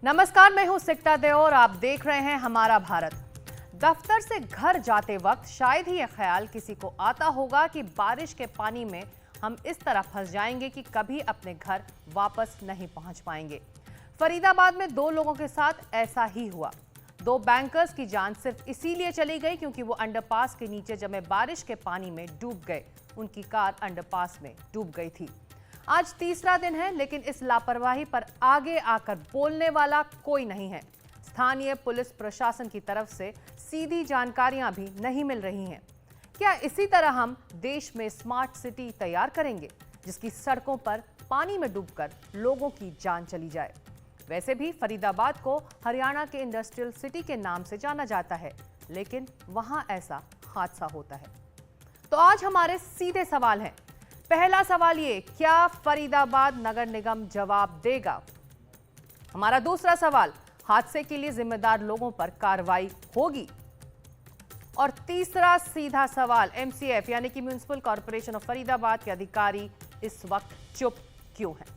नमस्कार, मैं हूं सिकता दे और आप देख रहे हैं हमारा भारत। दफ्तर से घर जाते वक्त शायद ही यह ख्याल किसी को आता होगा कि बारिश के पानी में हम इस तरह फंस जाएंगे कि कभी अपने घर वापस नहीं पहुंच पाएंगे। फरीदाबाद में 2 लोगों के साथ ऐसा ही हुआ। 2 बैंकर्स की जान सिर्फ इसीलिए चली गई क्योंकि वो अंडरपास के नीचे जमे बारिश के पानी में डूब गए। उनकी कार अंडरपास में डूब गई थी। आज तीसरा दिन है, लेकिन इस लापरवाही पर आगे आकर बोलने वाला कोई नहीं है। स्थानीय पुलिस प्रशासन की तरफ से सीधी जानकारियां भी नहीं मिल रही हैं। क्या इसी तरह हम देश में स्मार्ट सिटी तैयार करेंगे जिसकी सड़कों पर पानी में डूबकर लोगों की जान चली जाए? वैसे भी फरीदाबाद को हरियाणा के इंडस्ट्रियल सिटी के नाम से जाना जाता है, लेकिन वहां ऐसा हादसा होता है। तो आज हमारे सीधे सवाल हैं। पहला सवाल ये, क्या फरीदाबाद नगर निगम जवाब देगा? हमारा दूसरा सवाल, हादसे के लिए जिम्मेदार लोगों पर कार्रवाई होगी? और तीसरा सीधा सवाल, एमसीएफ यानी कि म्युनिसिपल कॉर्पोरेशन ऑफ फरीदाबाद के अधिकारी इस वक्त चुप क्यों हैं?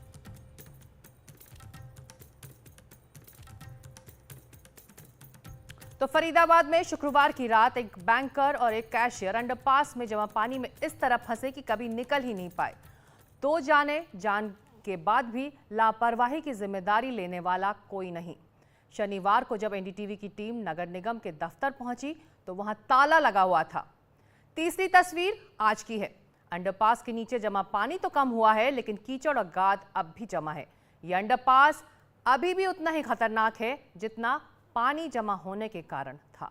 तो फरीदाबाद में शुक्रवार की रात एक बैंकर और एक कैशियर अंडरपास में जमा पानी में इस तरह फंसे कि कभी निकल ही नहीं पाए। 2 जान के बाद भी लापरवाही की जिम्मेदारी लेने वाला कोई नहीं। शनिवार को जब एनडीटीवी की टीम नगर निगम के दफ्तर पहुंची तो वहां ताला लगा हुआ था। तीसरी तस्वीर आज की है। अंडरपास के नीचे जमा पानी तो कम हुआ है, लेकिन कीचड़ और गाद अब भी जमा है। यह अंडरपास अभी भी उतना ही खतरनाक है जितना पानी जमा होने के कारण था।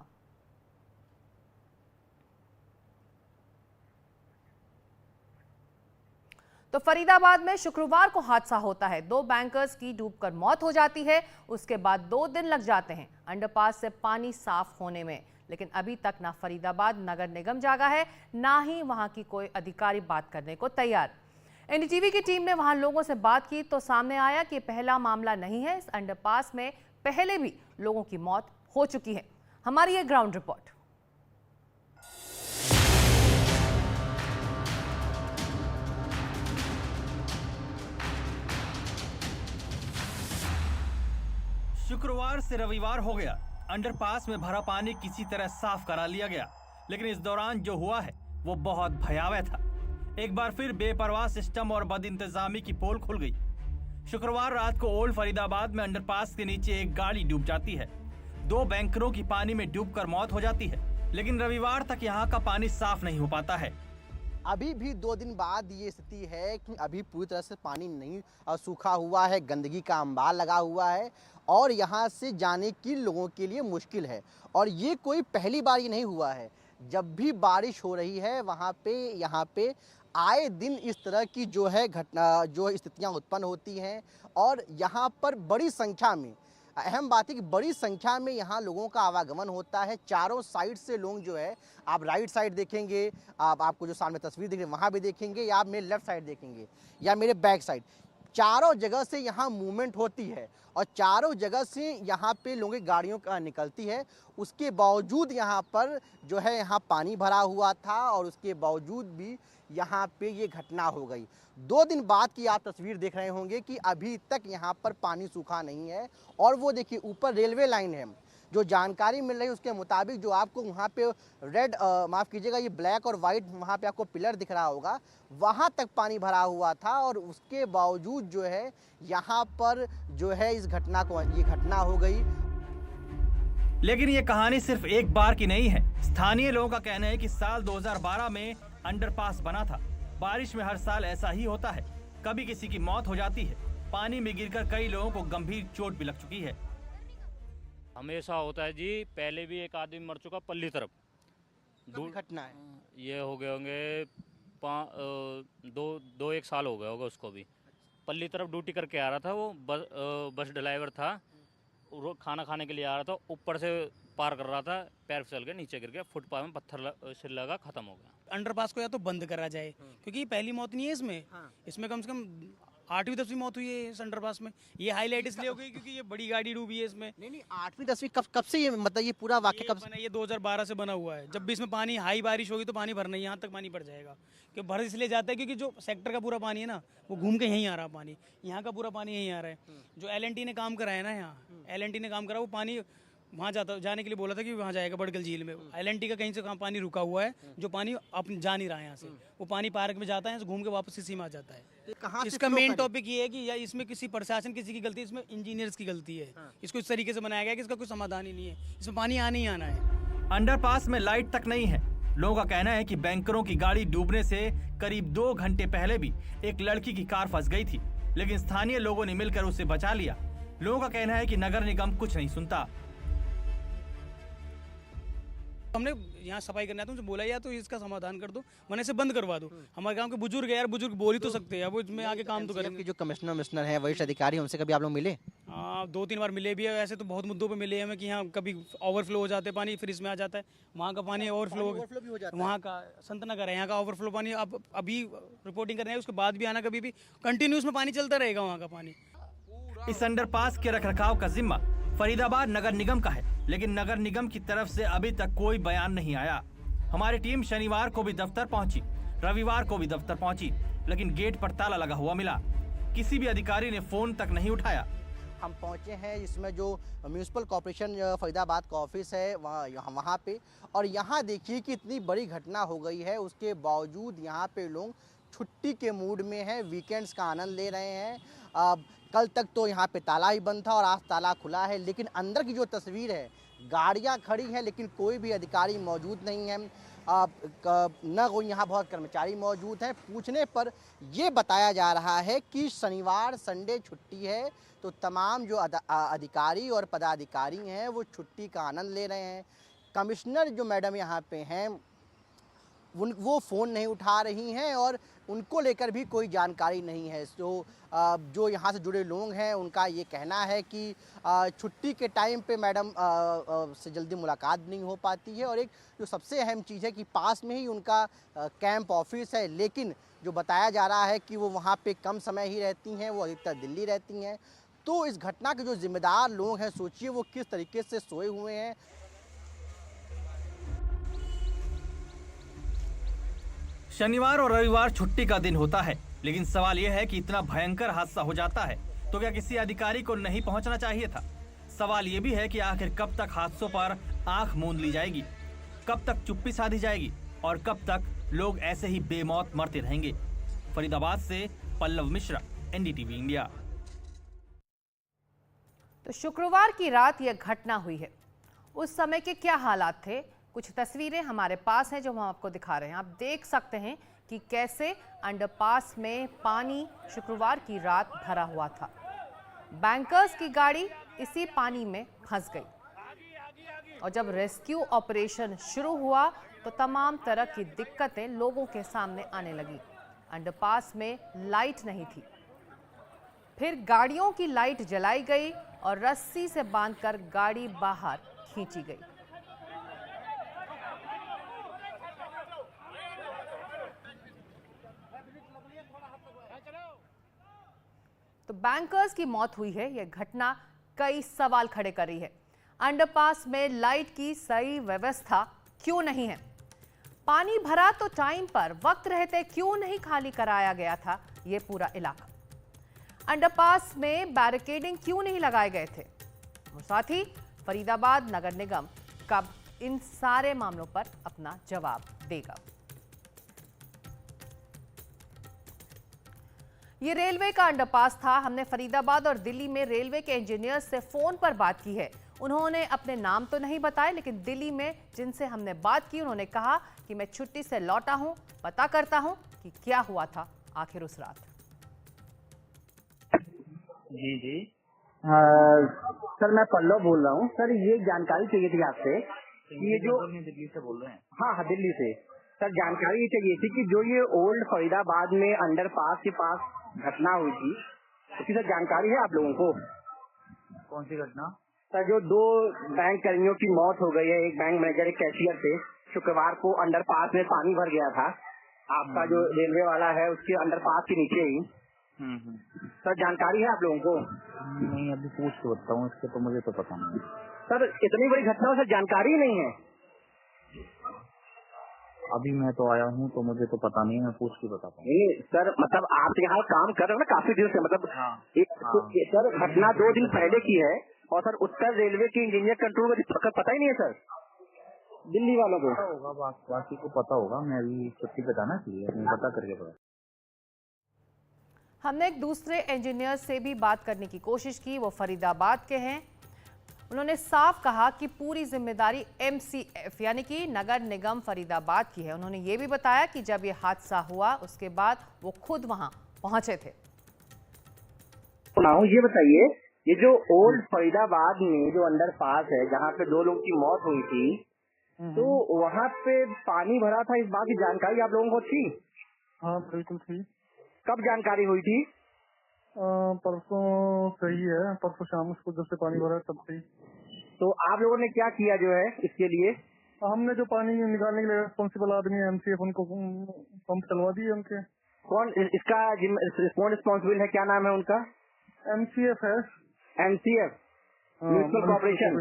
तो फरीदाबाद में शुक्रवार को हादसा होता है। 2 बैंकर्स की डूबकर मौत हो जाती है। उसके बाद 2 दिन लग जाते हैं अंडरपास से पानी साफ होने में, लेकिन अभी तक ना फरीदाबाद नगर निगम जागा है, ना ही वहां की कोई अधिकारी बात करने को तैयार। एनडीटीवी की टीम ने वहां लोगों से बात की तो सामने आया कि पहला मामला नहीं है। इस अंडरपास में पहले भी लोगों की मौत हो चुकी है। हमारी ये ग्राउंड रिपोर्ट। शुक्रवार से रविवार हो गया। अंडरपास में भरा पानी किसी तरह साफ करा लिया गया, लेकिन इस दौरान जो हुआ है वो बहुत भयावह था। एक बार फिर बेपरवाह सिस्टम और बदइंतजामी की पोल खुल गई। शुक्रवार रात को ओल्ड फरीदाबाद में अंडरपास के नीचे एक गाड़ी डूब जाती है। 2 बैंकरों की पानी में डूबकर मौत हो जाती है, लेकिन रविवार तक यहाँ का पानी साफ नहीं हो पाता है। अभी भी 2 दिन बाद ये स्थिति है कि अभी पूरी तरह से पानी नहीं सूखा हुआ है, गंदगी का अंबार लगा हुआ है और यहाँ से जाने की लोगों के लिए मुश्किल है। और ये कोई पहली बार ये नहीं हुआ है। जब भी बारिश हो रही है यहाँ पे आए दिन इस तरह की जो है घटना, जो स्थितियाँ उत्पन्न होती हैं और यहाँ पर बड़ी संख्या में, अहम बात है कि बड़ी संख्या में यहाँ लोगों का आवागमन होता है। चारों साइड से लोग जो है, आप राइट साइड देखेंगे, आपको जो सामने तस्वीर दिख रही है वहाँ भी देखेंगे, या आप मेरे लेफ्ट साइड देखेंगे या मेरे बैक साइड, चारों जगह से यहाँ मूवमेंट होती है और चारों जगह से यहाँ पे लोगों की गाड़ियों का निकलती है। उसके बावजूद यहाँ पर जो है यहाँ पानी भरा हुआ था और उसके बावजूद भी यहाँ पे ये घटना हो गई। 2 दिन बाद की आप तस्वीर देख रहे होंगे कि अभी तक यहाँ पर पानी सूखा नहीं है। और वो देखिए ऊपर रेलवे लाइन है। जो जानकारी मिल रही है उसके मुताबिक जो आपको वहाँ पे रेड, माफ़ कीजिएगा, ये ब्लैक और वाइट वहाँ पे आपको पिलर दिख रहा होगा, वहाँ तक पानी भरा हुआ था और उसके बावजूद जो है यहाँ पर जो है ये घटना हो गई। लेकिन ये कहानी सिर्फ एक बार की नहीं है। स्थानीय लोगों का कहना है कि साल 2012 में अंडरपास बना था। बारिश में हर साल ऐसा ही होता है, कभी किसी की मौत हो जाती है। पानी में गिरकर कई लोगों को गंभीर चोट भी लग चुकी है। हमेशा होता है जी, पहले भी एक आदमी मर चुका पल्ली तरफ। घटना है ये हो गए होंगे 1 साल हो गया होगा उसको भी। पल्ली तरफ ड्यूटी करके आ रहा था वो, बस ड्राइवर था, खाना खाने के लिए आ रहा था, ऊपर से पार कर रहा था, पैर फिसल के नीचे गिर गया, फुटपाथ में पत्थर से लगा, खत्म हो गया। अंडरपास को या तो बंद करा जाए, क्योंकि ये पहली मौत नहीं है इसमें। इसमें कम से कम 8वीं 10वीं मौत हुई है इस अंडरपास में। ये हाईलाइट इसलिए हो गई क्योंकि ये बड़ी गाड़ी डूबी है इसमें। नहीं 8वीं 10वीं कब से ये, मतलब ये पूरा वाक्य कब बना? ये 2012 से बना हुआ है। जब भी इसमें पानी, हाई बारिश होगी तो पानी भरना, यहाँ तक पानी भर जाएगा। क्यों भर इसलिए जाता है क्योंकि जो सेक्टर का पूरा पानी है ना, वो घूम के यहीं आ रहा है पानी, यहाँ का पूरा पानी यहीं आ रहा है। जो LNT ने काम करा है ना, यहाँ LNT ने काम करा, वो पानी वहाँ जाने के लिए बोला था कि वहाँ जाएगा बड़गल झील में। LNT का कहीं से कहाँ पानी रुका हुआ है, जो पानी अब जा नहीं रहा है यहाँ से। वो पानी पार्क में जाता है, घूम के वापस इसी में आ जाता है। कहाँ से इसका flow मेन करे? टॉपिक ये है कि या इसमें किसी प्रशासन किसी की गलती है, इसमें इंजीनियर्स की गलती है। इसको इस तरीके से बनाया गया है कि इसका कोई समाधान ही नहीं है, इसमें पानी आना ही आना है। अंडरपास में लाइट तक नहीं है। लोगों का कहना है कि बैंकरों की गाड़ी डूबने से करीब 2 घंटे पहले भी एक लड़की की कार फंस गई थी, लेकिन स्थानीय लोगों ने मिलकर उसे बचा लिया। लोगों का कहना है कि नगर निगम कुछ नहीं सुनता। हमने यहाँ सफाई करना है, तुमसे बोला या तो इसका समाधान कर दो, वरना इसे बंद करवा दो। हमारे गांव के बुजुर्ग है यार, बुजुर्ग बोल ही तो सकते हैं, अब इसमें आगे काम तो MCF करेंगे। के जो कमिश्नर है, वरिष्ठ अधिकारी, उनसे कभी आप लोग मिले? 2-3 बार मिले भी है, वैसे तो बहुत मुद्दों पे मिले हैं हमें कि यहाँ कभी ओवरफ्लो हो जाते हैं पानी, फिर इसमें आ जाता है। वहाँ का पानी ओवरफ्लो भी हो जाता है। वहाँ का संत नगर है, यहाँ का ओवरफ्लो पानी अब अभी रिपोर्टिंग कर रहे हैं, उसके बाद भी आना, कभी भी कंटिन्यूस में पानी चलता रहेगा वहाँ का पानी। इस अंडरपास के रखरखाव का जिम्मा फरीदाबाद नगर निगम का है, लेकिन नगर निगम की तरफ से अभी तक कोई बयान नहीं आया। हमारी टीम शनिवार को भी दफ्तर पहुंची, रविवार को भी दफ्तर पहुंची, लेकिन गेट पर ताला लगा हुआ मिला। किसी भी अधिकारी ने फोन तक नहीं उठाया। हम पहुंचे हैं इसमें जो म्यूनिसिपल कॉर्पोरेशन फरीदाबाद का ऑफिस है वहाँ पे, और यहाँ देखिए कि इतनी बड़ी घटना हो गई है, उसके बावजूद यहाँ पे लोग छुट्टी के मूड में हैं, वीकेंड्स का आनंद ले रहे हैं। कल तक तो यहाँ पे ताला ही बंद था और आज ताला खुला है, लेकिन अंदर की जो तस्वीर है, गाड़ियाँ खड़ी हैं लेकिन कोई भी अधिकारी मौजूद नहीं है, न कोई यहाँ बहुत कर्मचारी मौजूद हैं। पूछने पर ये बताया जा रहा है कि शनिवार संडे छुट्टी है, तो तमाम जो अधिकारी और पदाधिकारी हैं वो छुट्टी का आनंद ले रहे हैं। कमिश्नर जो मैडम यहाँ पे हैं वो फ़ोन नहीं उठा रही हैं और उनको लेकर भी कोई जानकारी नहीं है। जो यहाँ से जुड़े लोग हैं उनका ये कहना है कि छुट्टी के टाइम पे मैडम से जल्दी मुलाकात नहीं हो पाती है, और एक जो सबसे अहम चीज़ है कि पास में ही उनका कैंप ऑफिस है, लेकिन जो बताया जा रहा है कि वो वहाँ पे कम समय ही रहती हैं, वो अधिकतर दिल्ली रहती हैं। तो इस घटना के जो जिम्मेदार लोग हैं, सोचिए वो किस तरीके से सोए हुए हैं। शनिवार और रविवार छुट्टी का दिन होता है, लेकिन सवाल यह है कि इतना भयंकर हादसा हो जाता है तो क्या किसी अधिकारी को नहीं पहुंचना चाहिए था? सवाल ये भी है कि आखिर कब तक हादसों पर आंख मूंद ली जाएगी, कब तक चुप्पी साधी जाएगी और कब तक लोग ऐसे ही बेमौत मरते रहेंगे। फरीदाबाद से पल्लव मिश्रा, NDTV इंडिया। तो शुक्रवार की रात यह घटना हुई है, उस समय के क्या हालात थे? कुछ तस्वीरें हमारे पास हैं जो हम आपको दिखा रहे हैं। आप देख सकते हैं कि कैसे अंडरपास में पानी शुक्रवार की रात भरा हुआ था। बैंकर्स की गाड़ी इसी पानी में फंस गई और जब रेस्क्यू ऑपरेशन शुरू हुआ तो तमाम तरह की दिक्कतें लोगों के सामने आने लगी। अंडरपास में लाइट नहीं थी, फिर गाड़ियों की लाइट जलाई गई और रस्सी से बांधकर गाड़ी बाहर खींची गई। तो बैंकर्स की मौत हुई है। यह घटना कई सवाल खड़े कर रही है। अंडरपास में लाइट की सही व्यवस्था क्यों नहीं है? पानी भरा तो टाइम पर वक्त रहते क्यों नहीं खाली कराया गया था यह पूरा इलाका? अंडरपास में बैरिकेडिंग क्यों नहीं लगाए गए थे? और साथ ही फरीदाबाद नगर निगम कब इन सारे मामलों पर अपना जवाब देगा? ये रेलवे का अंडरपास था। हमने फरीदाबाद और दिल्ली में रेलवे के इंजीनियर से फोन पर बात की है। उन्होंने अपने नाम तो नहीं बताए, लेकिन दिल्ली में जिनसे हमने बात की उन्होंने कहा कि मैं छुट्टी से लौटा हूं, पता करता हूं कि क्या हुआ था आखिर उस रात। जी सर, मैं पल्लव बोल रहा हूँ। सर, ये जानकारी चाहिए थी आपसे कि ये जो दिल्ली से बोल रहे हैं। हाँ, दिल्ली से। सर, जानकारी ये चाहिए थी कि जो ये ओल्ड फरीदाबाद में अंडरपास के पास घटना हुई थी, उसकी सर जानकारी है आप लोगों को? कौन सी घटना? सर, जो 2 बैंक कर्मियों की मौत हो गई है, एक बैंक मैनेजर, एक कैशियर से, शुक्रवार को अंडरपास में पानी भर गया था। आपका जो रेलवे वाला है उसके अंडरपास के नीचे ही। सर, जानकारी है आप लोगों को? नहीं, अभी पूछ के बताऊँ, इसके तो मुझे तो पता नहीं। सर, इतनी बड़ी घटना सर जानकारी नहीं है। अभी मैं तो आया हूँ तो मुझे तो पता नहीं है, मैं पूछ के बताता हूँ। नहीं सर, मतलब आप यहाँ काम कर रहे हो ना काफी दिन से, मतलब सर घटना 2 दिन पहले की है, और सर उत्तर रेलवे के इंजीनियर कंट्रोल को पता ही नहीं है सर, दिल्ली वालों को होगा, बाकी को पता होगा। मैं अभी छुट्टी पे था ना, इसलिए पता करके पता। हमने एक दूसरे इंजीनियर से भी बात करने की कोशिश की, वो फरीदाबाद के हैं। उन्होंने साफ कहा कि पूरी जिम्मेदारी MCF यानी कि नगर निगम फरीदाबाद की है। उन्होंने ये भी बताया कि जब ये हादसा हुआ उसके बाद वो खुद वहां पहुंचे थे। ये बताइए, ये जो ओल्ड फरीदाबाद में जो अंडरपास है जहाँ पे 2 लोगों की मौत हुई थी, तो वहाँ पे पानी भरा था, इस बात की जानकारी आप लोगों को थी? हाँ बिल्कुल थी। कब जानकारी हुई थी? परसों सही है, परसों शाम को जब से पानी भरा तब से। तो आप लोगों ने क्या किया जो है इसके लिए? हमने जो पानी निकालने के लिए रिस्पॉन्सिबल आदमी है MCF, उनको पंप चलवा दिए उनके। कौन इसका कौन रिस्पॉन्सिबल है, क्या नाम है उनका? MCF है। MCF municipal corporation.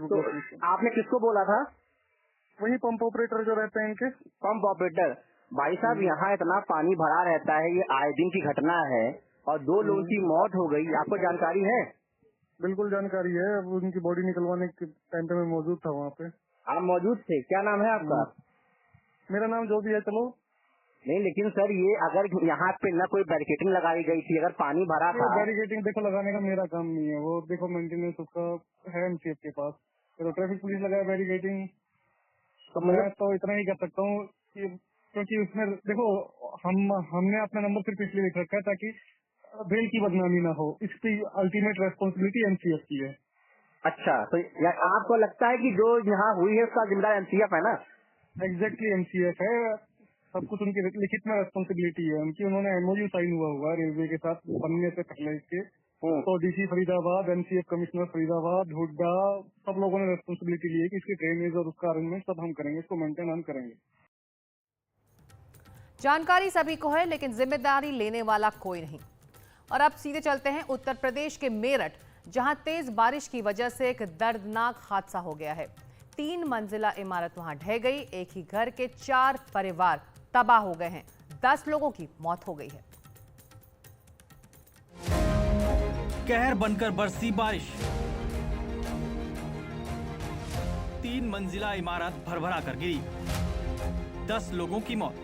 तो आपने किसको बोला था? वही पंप ऑपरेटर जो रहते हैं इनके। Pump operator. भाई साहब यहाँ इतना पानी भरा रहता है, ये आए दिन की घटना है और 2 लोगों की मौत हो गई, आपको जानकारी है? बिल्कुल जानकारी है, अब उनकी बॉडी निकलवाने के टाइम पे मैं मौजूद था वहाँ पे। आप मौजूद थे? क्या नाम है आपका? मेरा नाम जो भी है चलो। नहीं लेकिन सर ये अगर यहाँ पे न कोई बैरिकेडिंग लगाई गई थी, अगर पानी भरा था। बैरिकेडिंग देखो लगाने का मेरा काम नहीं है, वो देखो मेंटेनेंस उसका है MCF के पास। तो ट्रैफिक पुलिस लगाए बैरिकेडिंग, तो मैं तो इतना ही कर सकता हूँ क्योंकि उसमें देखो हमने अपना नंबर सिर्फ इसलिए लिख रखा है ताकि रेल की बदनामी ना हो। इसकी अल्टीमेट रेस्पॉन्सिबिलिटी MCF की है। अच्छा, तो आपको लगता है कि जो यहाँ हुई है उसका जिम्मेदार MCF है ना? एग्जैक्टली MCF है, सब कुछ उनकी लिखित में रेस्पॉन्सिबिलिटी है उनकी। उन्होंने MOU साइन हुआ रेलवे के साथ बनने से पहले इसके। तो DC Faridabad, MCF commissioner Faridabad, Hooda, सब लोगों ने रेस्पॉन्सिबिलिटी ली है कि इसकी ड्रेनेज और उसका अरेंजमेंट सब हम करेंगे, इसको मेंटेन हम करेंगे। जानकारी सभी को है लेकिन जिम्मेदारी लेने वाला कोई नहीं। और अब सीधे चलते हैं उत्तर प्रदेश के मेरठ, जहां तेज बारिश की वजह से एक दर्दनाक हादसा हो गया है। 3 मंजिला इमारत वहां ढह गई। एक ही घर के 4 परिवार तबाह हो गए हैं। 10 लोगों की मौत हो गई है। कहर बनकर बरसी बारिश। 3 मंजिला इमारत भरभरा कर गिरी। 10 लोगों की मौत।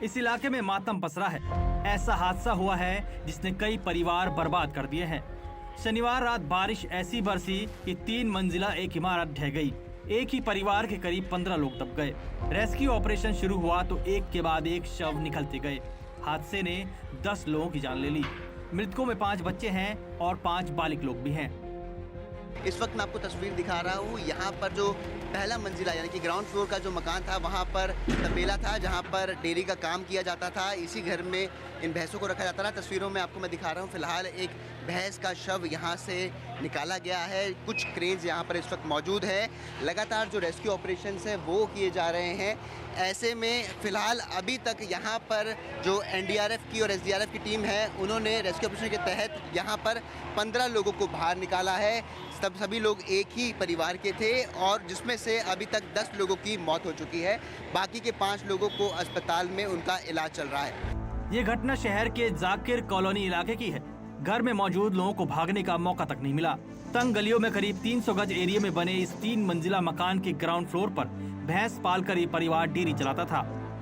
इस इलाके में मातम पसरा है। ऐसा हादसा हुआ है जिसने कई परिवार बर्बाद कर दिए हैं। शनिवार रात बारिश ऐसी बरसी कि 3 मंजिला एक इमारत ढह गई। एक ही परिवार के करीब 15 लोग दब गए। रेस्क्यू ऑपरेशन शुरू हुआ तो एक के बाद एक शव निकलते गए। हादसे ने 10 लोगों की जान ले ली। मृतकों में 5 बच्चे हैं और 5 बालिग लोग भी हैं। इस वक्त मैं आपको तस्वीर दिखा रहा हूँ। यहाँ पर जो पहला मंजिला यानी कि ग्राउंड फ्लोर का जो मकान था, वहाँ पर तबेला था जहाँ पर डेयरी का काम किया जाता था। इसी घर में इन भैंसों को रखा जाता था। तस्वीरों में आपको मैं दिखा रहा हूँ। फिलहाल एक भैंस का शव यहाँ से निकाला गया है। कुछ क्रेन्स यहाँ पर इस वक्त मौजूद है। लगातार जो रेस्क्यू ऑपरेशंस हैं वो किए जा रहे हैं। ऐसे में फ़िलहाल अभी तक यहाँ पर जो NDRF की और SDRF की टीम है, उन्होंने रेस्क्यू ऑपरेशन के तहत यहाँ पर 15 लोगों को बाहर निकाला है। सभी लोग एक ही परिवार के थे और जिसमें से अभी तक 10 लोगों की मौत हो चुकी है। बाकी के 5 लोगों को अस्पताल में उनका इलाज चल रहा है। ये घटना शहर के जाकिर कॉलोनी इलाके की है। घर में मौजूद लोगों को भागने का मौका तक नहीं मिला। तंग गलियों में करीब 300 गज एरिया में बने इस 3 मंजिला मकान के ग्राउंड फ्लोर पर भैंस पालकर ये परिवार डेयरी चलाता था।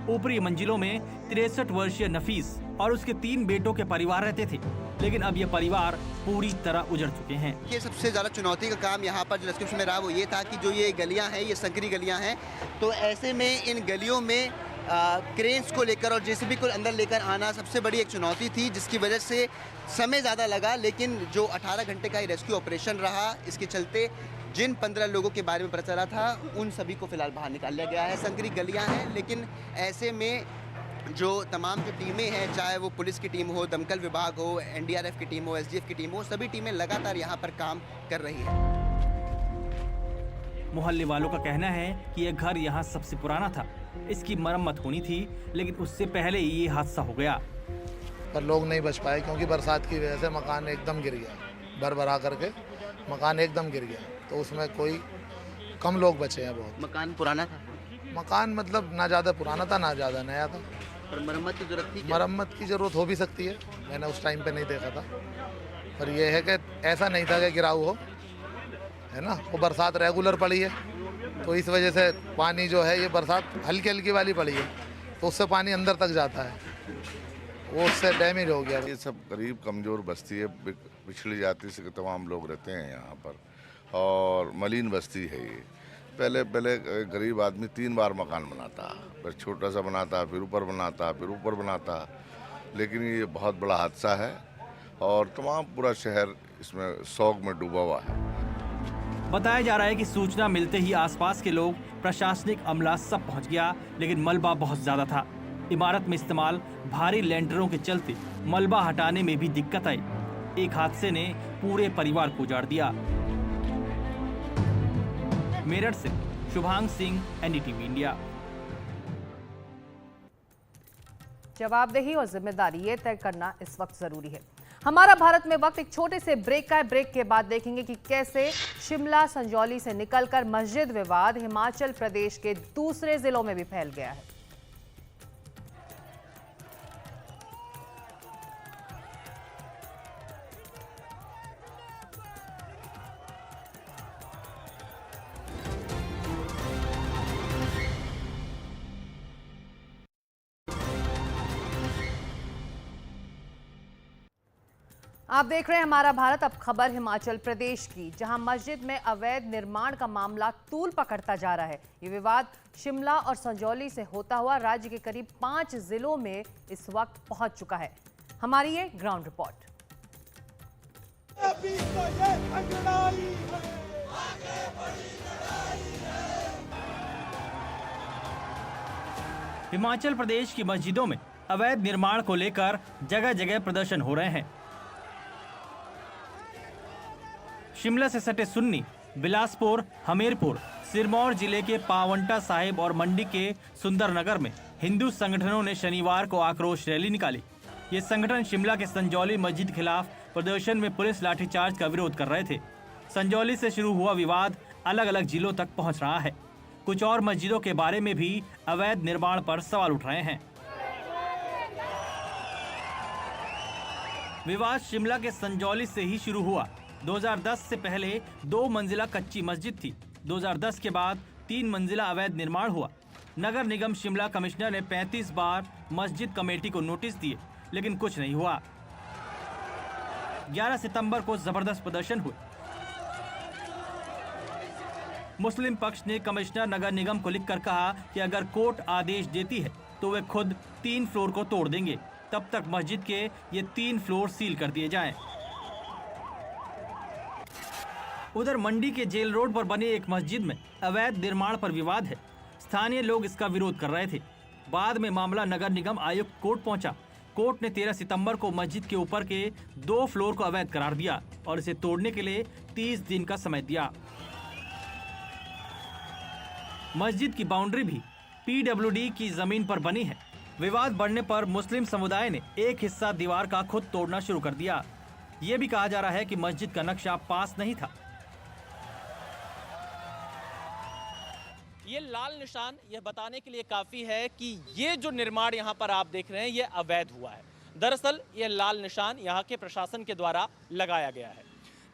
ऊपरी मंजिलों में 63 वर्षीय नफीस और उसके 3 बेटों के परिवार रहते थे, लेकिन अब ये परिवार पूरी तरह उजड़ चुके हैं। ये सबसे ज़्यादा चुनौती का काम यहाँ पर जो रेस्क्यू में रहा वो ये था कि जो ये गलियाँ हैं, ये संकरी गलियाँ हैं, तो ऐसे में इन गलियों में क्रेन्स को लेकर और JCB को अंदर लेकर आना सबसे बड़ी एक चुनौती थी, जिसकी वजह से समय ज़्यादा लगा। लेकिन जो 18 घंटे का ये रेस्क्यू ऑपरेशन रहा, इसके चलते जिन 15 लोगों के बारे में पता चला था उन सभी को फिलहाल बाहर निकाल लिया गया है। संकरी गलियाँ हैं, लेकिन ऐसे में जो तमाम जो टीमें हैं, चाहे वो पुलिस की टीम हो, दमकल विभाग हो, NDRF की टीम हो, SDF की टीम हो, सभी टीमें लगातार यहाँ पर काम कर रही है। मोहल्ले वालों का कहना है कि यह घर यहाँ सबसे पुराना था। इसकी मरम्मत होनी थी, लेकिन उससे पहले ही ये हादसा हो गया। पर लोग नहीं बच पाए क्योंकि बरसात की वजह से मकान एकदम गिर गया। भर करके मकान एकदम गिर गया, तो उसमें कोई कम लोग बचे हैं। बहुत मकान पुराना था? मकान मतलब ना ज़्यादा पुराना था ना ज़्यादा नया था। पर मरम्मत की जरूरत थी क्या? मरम्मत की ज़रूरत हो भी सकती है, मैंने उस टाइम पे नहीं देखा था, पर यह है कि ऐसा नहीं था कि गिराव हो, है ना। वो बरसात रेगुलर पड़ी है, तो इस वजह से पानी जो है ये बरसात हल्की हल्की वाली पड़ी है, तो उससे पानी अंदर तक जाता है, वो उससे डैमेज हो गया। ये सब गरीब कमज़ोर बस्ती है, पिछड़ी जाति से तमाम लोग रहते हैं यहाँ पर, और मलिन बस्ती है ये। पहले गरीब आदमी 3 बार मकान बनाता, फिर छोटा सा बनाता, फिर ऊपर बनाता, फिर ऊपर बनाता, लेकिन ये बहुत बड़ा हादसा है और तमाम पूरा शहर इसमें शोक में डूबा हुआ है। बताया जा रहा है कि सूचना मिलते ही आसपास के लोग, प्रशासनिक अमला सब पहुंच गया, लेकिन मलबा बहुत ज्यादा था। इमारत में इस्तेमाल भारी लैंटरों के चलते मलबा हटाने में भी दिक्कत आई। एक हादसे ने पूरे परिवार को उजाड़ दिया। मेरठ से शुभांग सिंह, एनडीटीवी इंडिया। जवाबदेही और जिम्मेदारी ये तय करना इस वक्त जरूरी है। हमारा भारत में वक्त एक छोटे से ब्रेक का है। ब्रेक के बाद देखेंगे कि कैसे शिमला संजौली से निकलकर मस्जिद विवाद हिमाचल प्रदेश के दूसरे जिलों में भी फैल गया है। आप देख रहे हैं हमारा भारत। अब खबर हिमाचल प्रदेश की, जहां मस्जिद में अवैध निर्माण का मामला तूल पकड़ता जा रहा है। ये विवाद शिमला और संजौली से होता हुआ राज्य के करीब 5 जिलों में इस वक्त पहुंच चुका है। हमारी ये ग्राउंड रिपोर्ट। हिमाचल प्रदेश की मस्जिदों में अवैध निर्माण को लेकर जगह जगह प्रदर्शन हो रहे हैं। शिमला से सटे सुन्नी, बिलासपुर, हमीरपुर, सिरमौर जिले के पावंटा साहिब और मंडी के सुंदरनगर में हिंदू संगठनों ने शनिवार को आक्रोश रैली निकाली। ये संगठन शिमला के संजौली मस्जिद खिलाफ प्रदर्शन में पुलिस लाठीचार्ज का विरोध कर रहे थे। संजौली से शुरू हुआ विवाद अलग अलग जिलों तक पहुंच रहा है। कुछ और मस्जिदों के बारे में भी अवैध निर्माण पर सवाल उठ रहे हैं। विवाद शिमला के संजौली से ही शुरू हुआ। 2010 से पहले 2 मंजिला कच्ची मस्जिद थी। 2010 के बाद 3 मंजिला अवैध निर्माण हुआ। नगर निगम शिमला कमिश्नर ने 35 बार मस्जिद कमेटी को नोटिस दिए, लेकिन कुछ नहीं हुआ। 11 सितंबर को जबरदस्त प्रदर्शन हुए। मुस्लिम पक्ष ने कमिश्नर नगर निगम को लिखकर कहा कि अगर कोर्ट आदेश देती है तो वे खुद 3 फ्लोर को तोड़ देंगे, तब तक मस्जिद के ये 3 फ्लोर सील कर दिए जाएं। उधर मंडी के जेल रोड पर बनी एक मस्जिद में अवैध निर्माण पर विवाद है। स्थानीय लोग इसका विरोध कर रहे थे। बाद में मामला नगर निगम आयुक्त कोर्ट पहुंचा। कोर्ट ने 13 सितंबर को मस्जिद के ऊपर के 2 फ्लोर को अवैध करार दिया और इसे तोड़ने के लिए 30 दिन का समय दिया। मस्जिद की बाउंड्री भी PWD की जमीन पर बनी है। विवाद बढ़ने पर मुस्लिम समुदाय ने एक हिस्सा दीवार का खुद तोड़ना शुरू कर दिया। ये भी कहा जा रहा है कि मस्जिद का नक्शा पास नहीं था। ये लाल निशान यह बताने के लिए काफ़ी है कि ये जो निर्माण यहाँ पर आप देख रहे हैं ये अवैध हुआ है। दरअसल ये लाल निशान यहाँ के प्रशासन के द्वारा लगाया गया है।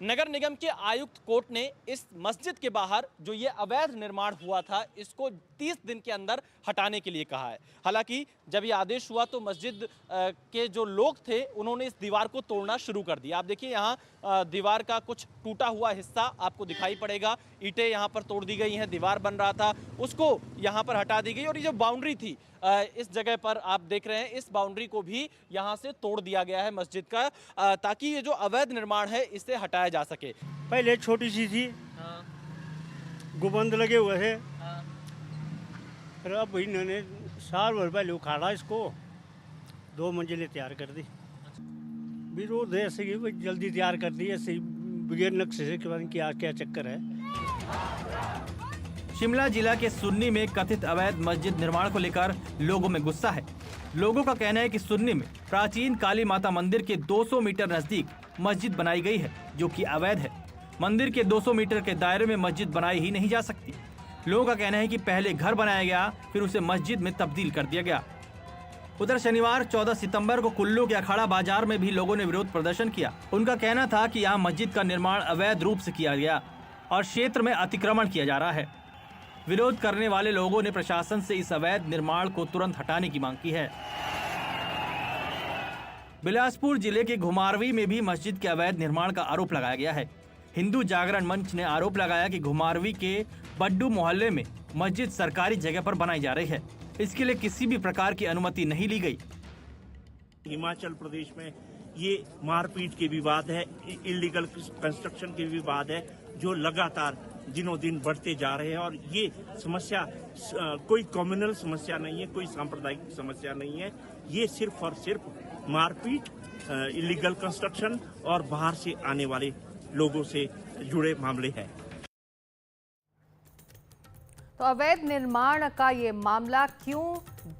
नगर निगम के आयुक्त कोर्ट ने इस मस्जिद के बाहर जो ये अवैध निर्माण हुआ था इसको 30 दिन के अंदर हटाने के लिए कहा है। हालांकि जब ये आदेश हुआ तो मस्जिद के जो लोग थे उन्होंने इस दीवार को तोड़ना शुरू कर दिया। आप देखिए यहाँ दीवार का कुछ टूटा हुआ हिस्सा आपको दिखाई पड़ेगा। ईंटें यहाँ पर तोड़ दी गई हैं, दीवार बन रहा था उसको यहाँ पर हटा दी गई और ये जो बाउंड्री थी इस जगह पर आप देख रहे हैं इस बाउंड्री को भी यहाँ से तोड़ दिया गया है मस्जिद का, ताकि ये जो अवैध निर्माण है इसे हटाया जा सके। पहले छोटी सी थी, गुबंद लगे हुए थे, फिर अब इन्होंने साल भर पहले उखाड़ा इसको, 2 मंजिलें तैयार कर दी। विरोध ऐसे ही जल्दी तैयार कर दी, ऐसे बगैर नक्शे से क्या क्या चक्कर है। शिमला जिला के सुन्नी में कथित अवैध मस्जिद निर्माण को लेकर लोगों में गुस्सा है। लोगों का कहना है कि सुन्नी में प्राचीन काली माता मंदिर के 200 मीटर नजदीक मस्जिद बनाई गई है जो कि अवैध है। मंदिर के 200 मीटर के दायरे में मस्जिद बनाई ही नहीं जा सकती। लोगों का कहना है कि पहले घर बनाया गया, फिर उसे मस्जिद में तब्दील कर दिया गया। उधर शनिवार 14 सितंबर को कुल्लू के अखाड़ा बाजार में भी लोगों ने विरोध प्रदर्शन किया। उनका कहना था कि यहाँ मस्जिद का निर्माण अवैध रूप से किया गया और क्षेत्र में अतिक्रमण किया जा रहा है। विरोध करने वाले लोगों ने प्रशासन से इस अवैध निर्माण को तुरंत हटाने की मांग की है। बिलासपुर जिले के घुमारवी में भी मस्जिद के अवैध निर्माण का आरोप लगाया गया है। हिंदू जागरण मंच ने आरोप लगाया कि घुमारवी के बड्डू मोहल्ले में मस्जिद सरकारी जगह पर बनाई जा रही है। इसके लिए किसी भी प्रकार की अनुमति नहीं ली गई। हिमाचल प्रदेश में ये मारपीट के विवाद है, इलीगल कंस्ट्रक्शन के विवाद है, जो लगातार दिनों दिन बढ़ते जा रहे हैं। और ये समस्या कोई कम्युनल समस्या नहीं है, कोई सांप्रदायिक समस्या नहीं है। ये सिर्फ और सिर्फ मारपीट, इलीगल कंस्ट्रक्शन और बाहर से आने वाले लोगों से जुड़े मामले हैं। तो अवैध निर्माण का ये मामला क्यों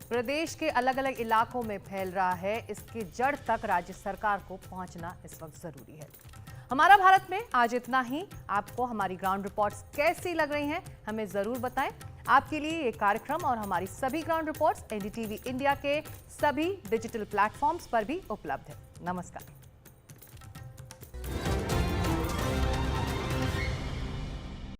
प्रदेश के अलग अलग इलाकों में फैल रहा है, इसकी जड़ तक राज्य सरकार को पहुंचना इस वक्त जरूरी है। हमारा भारत में आज इतना ही। आपको हमारी ग्राउंड रिपोर्ट्स कैसी लग रही हैं, हमें जरूर बताएं। आपके लिए ये कार्यक्रम और हमारी सभी ग्राउंड रिपोर्ट्स एनडीटीवी इंडिया के सभी डिजिटल प्लेटफॉर्म्स पर भी उपलब्ध है। नमस्कार।